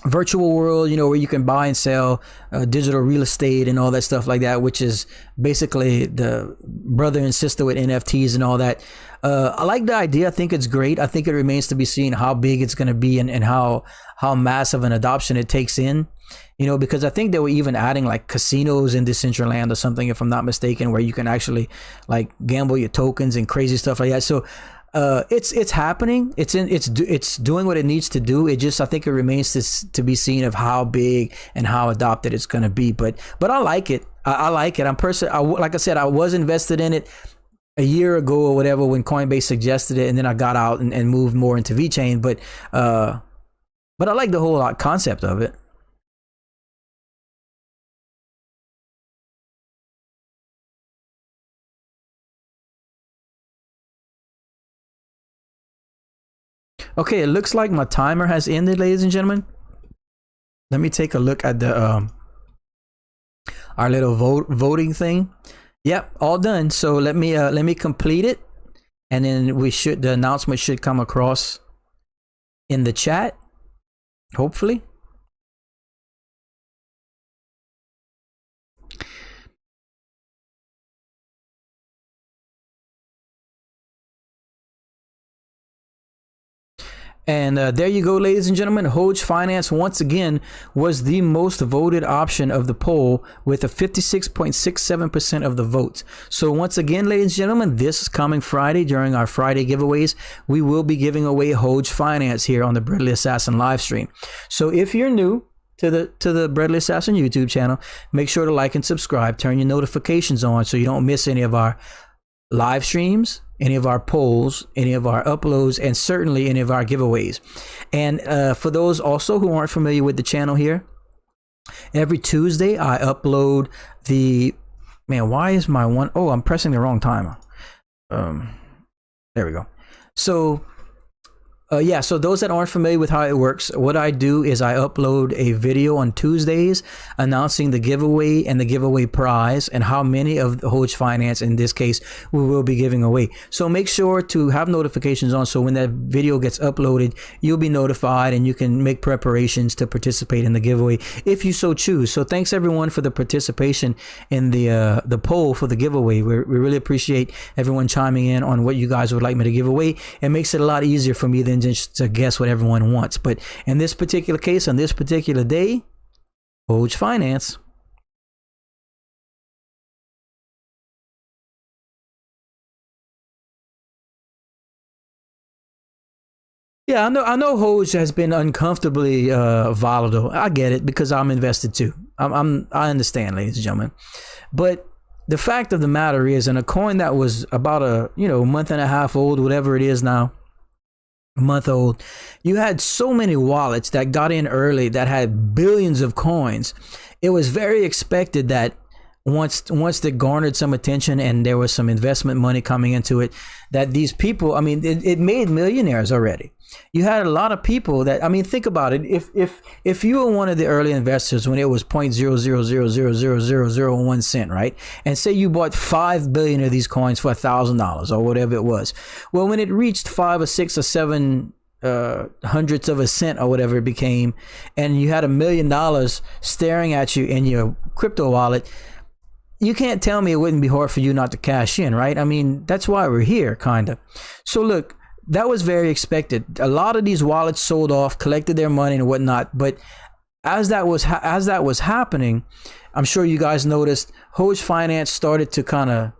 virtual world, where you can buy and sell digital real estate and all that stuff like that, which is basically the brother and sister with NFTs and all that. I like the idea. I think it's great. I think it remains to be seen how big it's going to be and how massive an adoption it takes in, because I think they were even adding like casinos in Decentraland or something, if I'm not mistaken, where you can actually like gamble your tokens and crazy stuff like that. So it's happening. It's doing what it needs to do. It just, I think it remains to be seen of how big and how adopted it's going to be. But I like it. I like it. Like I said, I was invested in it a year ago or whatever when Coinbase suggested it, and then I got out and moved more into Vechain. But I like the whole concept of it. Okay, it looks like my timer has ended, ladies and gentlemen. Let me take a look at the our little voting thing. Yep, all done. So let me complete it, and then the announcement should come across in the chat, hopefully. And there you go, ladies and gentlemen. Hoge Finance once again was the most voted option of the poll with a 56.67% of the votes. So once again, ladies and gentlemen, this coming Friday during our Friday giveaways, we will be giving away Hoge Finance here on the Breadly Assassin live stream. So if you're new to the Breadly Assassin YouTube channel, make sure to like and subscribe. Turn your notifications on so you don't miss any of our live streams, any of our polls, any of our uploads, and certainly any of our giveaways. And for those also who aren't familiar with the channel here, every Tuesday I upload why is my one? Oh, I'm pressing the wrong timer. There we go. So so those that aren't familiar with how it works, what I do is I upload a video on Tuesdays announcing the giveaway and the giveaway prize and how many of the Hoge Finance, in this case, we will be giving away. So make sure to have notifications on so when that video gets uploaded, you'll be notified and you can make preparations to participate in the giveaway if you so choose. So thanks everyone for the participation in the poll for the giveaway. We really appreciate everyone chiming in on what you guys would like me to give away. It makes it a lot easier for me than just to guess what everyone wants. But in this particular case, on this particular day, Hoge Finance. Yeah, I know Hoge has been uncomfortably volatile. I get it because I'm invested too. I understand, ladies and gentlemen. But the fact of the matter is, in a coin that was about a month and a half old, whatever it is now, a month old, you had so many wallets that got in early that had billions of coins. It was very expected that once they garnered some attention and there was some investment money coming into it, that these people, it made millionaires already. You had a lot of people that, think about it. If you were one of the early investors when it was 0.0000001 cent, right? And say you bought 5 billion of these coins for $1,000 or whatever it was. Well, when it reached 5 or 6 or 7 hundredths of a cent or whatever it became, and you had $1 million staring at you in your crypto wallet, you can't tell me it wouldn't be hard for you not to cash in, right? That's why we're here, kind of. So look, that was very expected. A lot of these wallets sold off, collected their money and whatnot. But as that was happening, I'm sure you guys noticed Hoge Finance started to kind of,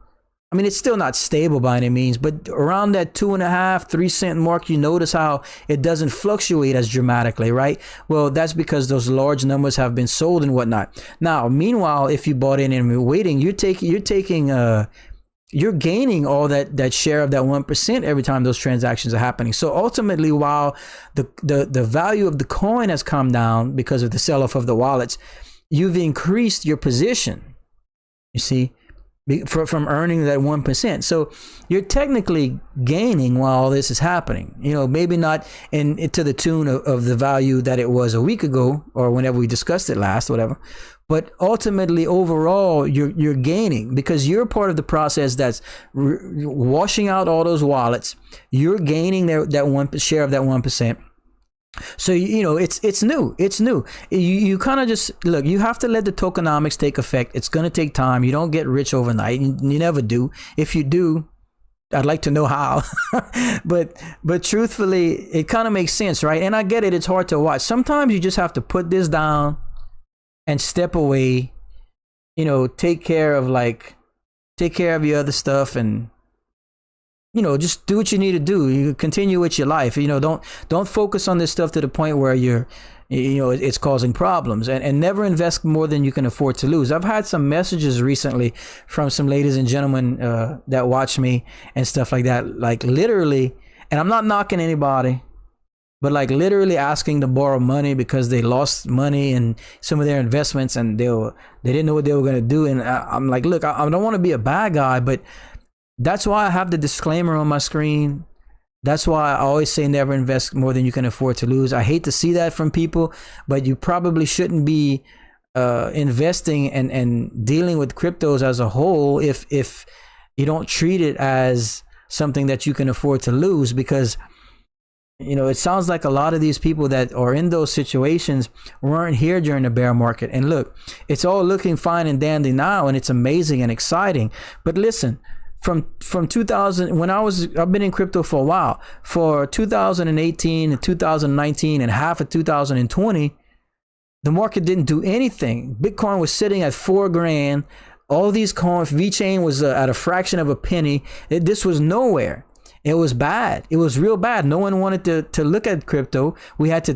it's still not stable by any means, but around that 2.5, 3 cent mark, you notice how it doesn't fluctuate as dramatically, right? Well, that's because those large numbers have been sold and whatnot. Now, meanwhile, if you bought in and were waiting, you're gaining all that share of that 1% every time those transactions are happening. So ultimately, while the value of the coin has come down because of the sell-off of the wallets, you've increased your position, you see, from earning that 1%. So you're technically gaining while all this is happening. Maybe not to the tune of the value that it was a week ago or whenever we discussed it last, whatever. But ultimately, overall, you're gaining because you're part of the process that's washing out all those wallets. You're gaining that one share of that 1%. So it's new. You kind of just look. You have to let the tokenomics take effect. It's going to take time. You don't get rich overnight. You never do. If you do, I'd like to know how. but truthfully, it kind of makes sense, right? And I get it. It's hard to watch. Sometimes you just have to put this down and step away, take care of your other stuff and, just do what you need to do. You continue with your life. Don't focus on this stuff to the point where it's causing problems and never invest more than you can afford to lose. I've had some messages recently from some ladies and gentlemen that watch me and stuff like that, like literally, and I'm not knocking anybody, but like literally asking to borrow money because they lost money in some of their investments and they didn't know what they were going to do. And I'm like, look, I don't want to be a bad guy, but that's why I have the disclaimer on my screen. That's why I always say never invest more than you can afford to lose. I hate to see that from people, but you probably shouldn't be investing and dealing with cryptos as a whole if you don't treat it as something that you can afford to lose. Because it sounds like a lot of these people that are in those situations weren't here during the bear market. And look, it's all looking fine and dandy now, and it's amazing and exciting. But listen, from 2000, I've been in crypto for a while, for 2018 and 2019 and half of 2020, the market didn't do anything. Bitcoin was sitting at $4,000. All these coins, Vechain was at a fraction of a penny. This was nowhere. It was bad. It was real bad. No one wanted to look at crypto. We had to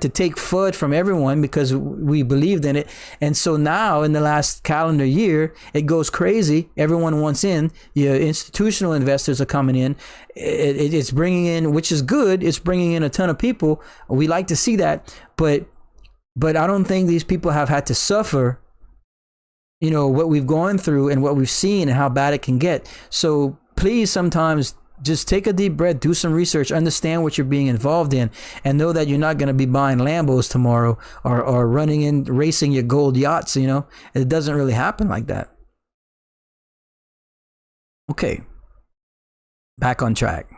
take FUD from everyone because we believed in it. And so now in the last calendar year, it goes crazy. Everyone wants in. Your institutional investors are coming in. It's bringing in, which is good. It's bringing in a ton of people. We like to see that, but I don't think these people have had to suffer, what we've gone through and what we've seen and how bad it can get. So please, sometimes just take a deep breath, do some research, understand what you're being involved in, and know that you're not going to be buying Lambos tomorrow or racing your gold yachts. It doesn't really happen like that. Okay. Back on track.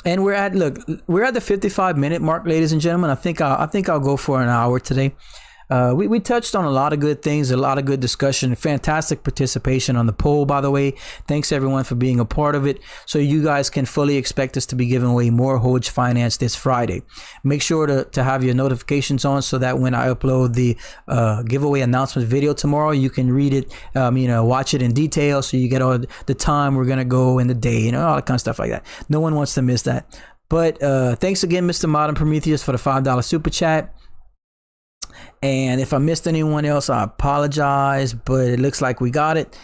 And we're at the 55-minute mark, ladies and gentlemen. I think I'll go for an hour today. We touched on a lot of good things, a lot of good discussion, fantastic participation on the poll, by the way. Thanks everyone for being a part of it. So you guys can fully expect us to be giving away more Hoge Finance this Friday. Make sure to have your notifications on so that when I upload the giveaway announcement video tomorrow, you can read it, watch it in detail, so you get all the time we're going to go in the day, all that kind of stuff like that. No one wants to miss that. But thanks again, Mr. Modern Prometheus, for the $5 super chat. And if I missed anyone else, I apologize, but it looks like we got it.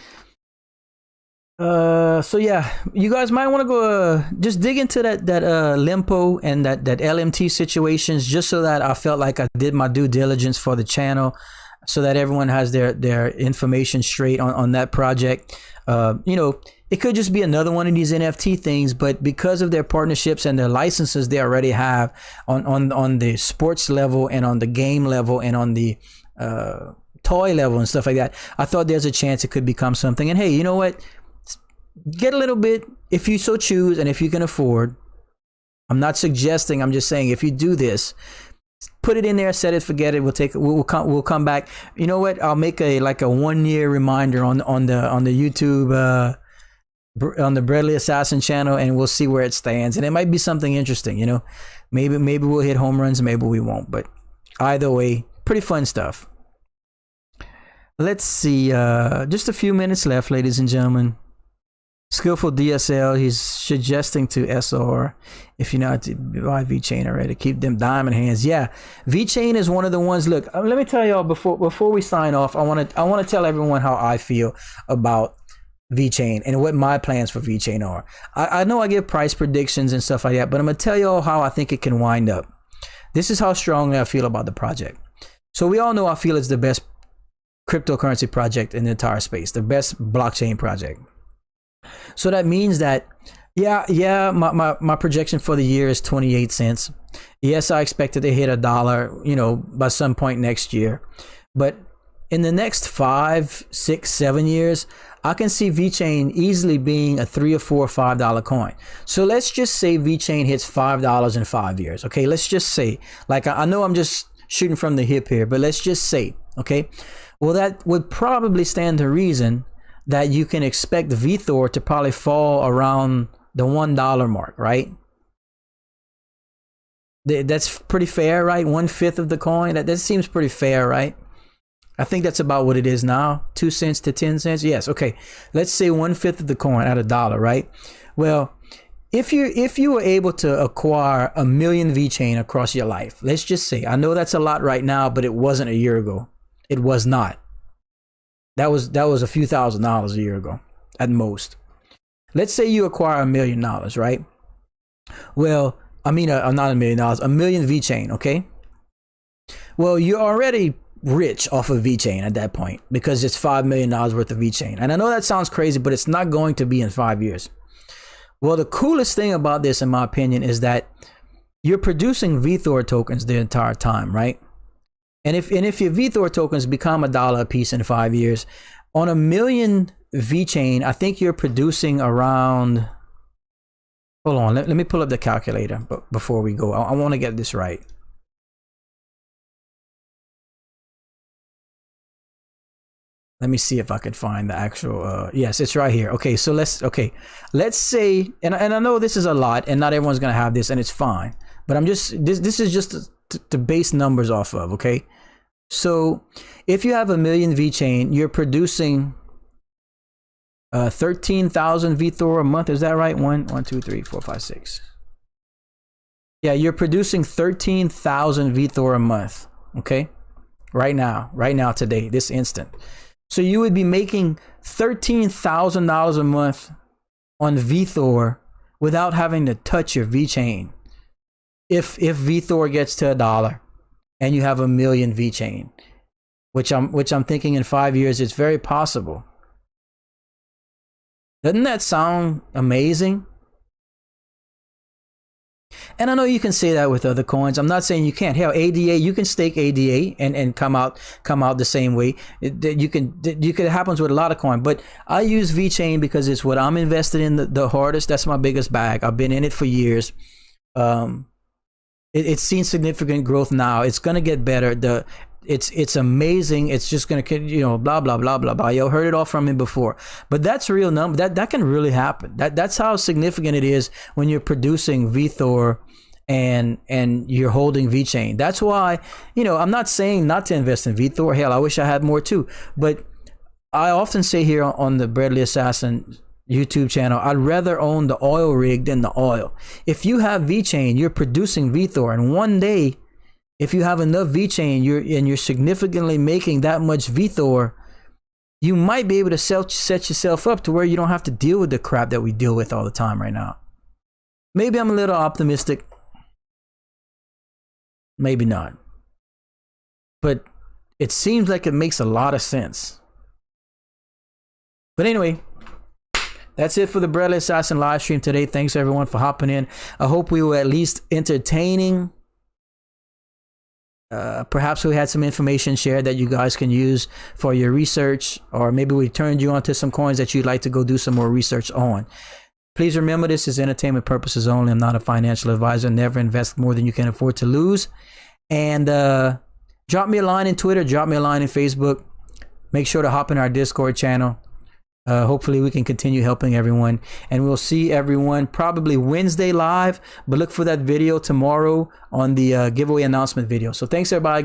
So yeah, you guys might want to go just dig into that Limpo and that LMT situations, just so that I felt like I did my due diligence for the channel, so that everyone has their information straight on that project. It could just be another one of these NFT things, but because of their partnerships and their licenses they already have on the sports level and on the game level and on the toy level and stuff like that, I thought there's a chance it could become something. And hey, you know what? Get a little bit if you so choose and if you can afford. I'm not suggesting, I'm just saying, if you do this, put it in there, set it, forget it. We'll come back. You know what? I'll make a 1 year reminder on the YouTube on the Bradley Assassin channel, and we'll see where it stands. And it might be something interesting, maybe we'll hit home runs, maybe we won't, but either way, pretty fun stuff. Let's see, just a few minutes left, ladies and gentlemen. Skillful DSL, he's suggesting to SR, if you're not to buy Vechain already, keep them diamond hands. Yeah, Vechain is one of the ones. Look, let me tell y'all before we sign off, I want to tell everyone how I feel about Vechain and what my plans for Vechain are. I know I give price predictions and stuff like that, but I'm gonna tell y'all how I think it can wind up. This is how strongly I feel about the project. So we all know I feel it's the best cryptocurrency project in the entire space, the best blockchain project. So that means that my projection for the year is 28 cents. Yes, I expect it to hit $1, by some point next year. But in the next 5, 6, 7 years, I can see Vechain easily being a $3 or $4 or $5 coin. So let's just say Vechain hits $5 in 5 years. Okay, let's just say, I know I'm just shooting from the hip here, but let's just say, okay, well, that would probably stand to reason that you can expect VThor to probably fall around the $1 mark, right? That's pretty fair, right? 1/5 of the coin. That seems pretty fair, right? I think that's about what it is now. 2 cents to 10 cents. Yes. Okay. Let's say 1/5 of the coin at $1, right? Well, if you were able to acquire 1 million Vechain across your life, let's just say, I know that's a lot right now, but it wasn't a year ago. It was not. That was a few $1,000s a year ago at most. Let's say you acquire $1 million, right? Well, I mean, not $1 million, 1 million Vechain, okay? Well, you're already rich off of Vechain at that point because it's $5 million worth of Vechain. And I know that sounds crazy, but it's not going to be in 5 years. Well, the coolest thing about this, in my opinion, is that you're producing VeThor tokens the entire time, right? And if your VeThor tokens become $1 a piece in 5 years, on 1 million Vechain, I think you're producing around. Hold on, let me pull up the calculator before we go. I want to get this right. Let me see if I could find the actual. Yes, it's right here. Okay, so let's say, and I know this is a lot, and not everyone's gonna have this, and it's fine. But I'm just this is just to base numbers off of. Okay, so if you have 1 million Vechain, you're producing 13,000 VeThor a month. Is that right? 1, 2, 3, 4, 5, 6. Yeah, you're producing 13,000 VeThor a month. Okay, right now, today, this instant. So you would be making $13,000 a month on VeThor without having to touch your Vechain. If VeThor gets to $1 and you have 1 million Vechain, which I'm thinking in 5 years, it's very possible. Doesn't that sound amazing? And I know you can say that with other coins. I'm not saying you can't. Hell, ADA, you can stake ADA and come out the same way. It happens with a lot of coin. But I use Vechain because it's what I'm invested in the hardest. That's my biggest bag. I've been in it for years. It's seen significant growth now. It's gonna get better. It's amazing. It's just gonna, blah blah blah blah blah. You heard it all from me before, but that's real number. That can really happen. That's how significant it is when you're producing VeThor and you're holding Vechain. That's why, I'm not saying not to invest in VeThor. Hell, I wish I had more too. But I often say here on the Bradley Assassin YouTube channel, I'd rather own the oil rig than the oil. If you have Vechain, you're producing VeThor, and one day, if you have enough Vechain, you're significantly making that much VeThor, you might be able to set yourself up to where you don't have to deal with the crap that we deal with all the time right now. Maybe I'm a little optimistic. Maybe not. But it seems like it makes a lot of sense. But anyway, that's it for the Bradley Assassin live stream today. Thanks everyone for hopping in. I hope we were at least entertaining. Perhaps we had some information shared that you guys can use for your research, or maybe we turned you onto some coins that you'd like to go do some more research on. Please remember, this is entertainment purposes only. I'm not a financial advisor. Never invest more than you can afford to lose. And drop me a line in Twitter, drop me a line in Facebook. Make sure to hop in our Discord channel. Hopefully we can continue helping everyone, and we'll see everyone probably Wednesday live, but look for that video tomorrow on the giveaway announcement video. So thanks everybody.